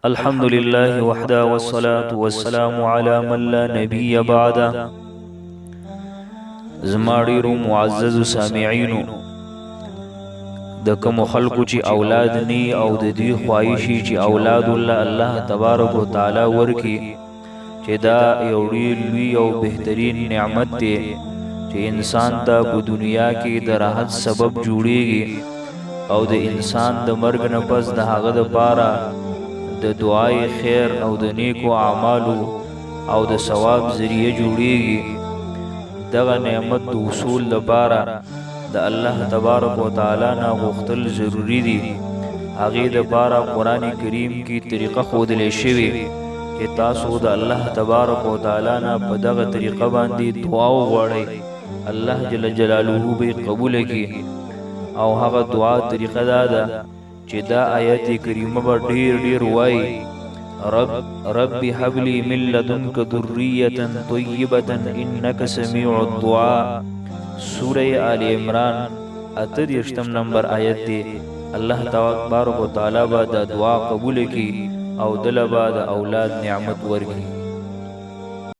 الحمد لله وحده والصلاة والسلام على من لا نبي بعده. زما ډیرو معزز سامعینو، د کوم خلکو چې اولاد نی او د دې خواهشي چې اولاد الله تبارک وتعالى ورکی، چې دا یو ډیر لوی او بهترین نعمت دی چې انسان ته په دنیا کې د راحت سبب جوړیږي او د انسان د مرګ نه پس د هغه لپاره د دعای خیر او د نیکو اعمالو او د ثواب ذریعہ جوړیږي. دغه نعمت د وصول لپاره د الله تبارک وتعالى نه غوښتل ضروری دي. هغه د لپاره قران کریم کی طریقه خودلې شوی چې تاسو د الله تبارک وتعالى نه په دغه طریقه باندې دعا وغواړئ، الله جل جلاله به قبول کړي. او هغه دعا طریقه دا ده چې دا آیت کریمه به ډیر وای: رب هب لي من لدنك ذرية طيبة انك سميع الدعاء. سوره آل عمران 38 نمبر آیت دی. الله تبارک وتعالى به دا دعا قبول کړي او دله به د اولاد نعمت ورکړي.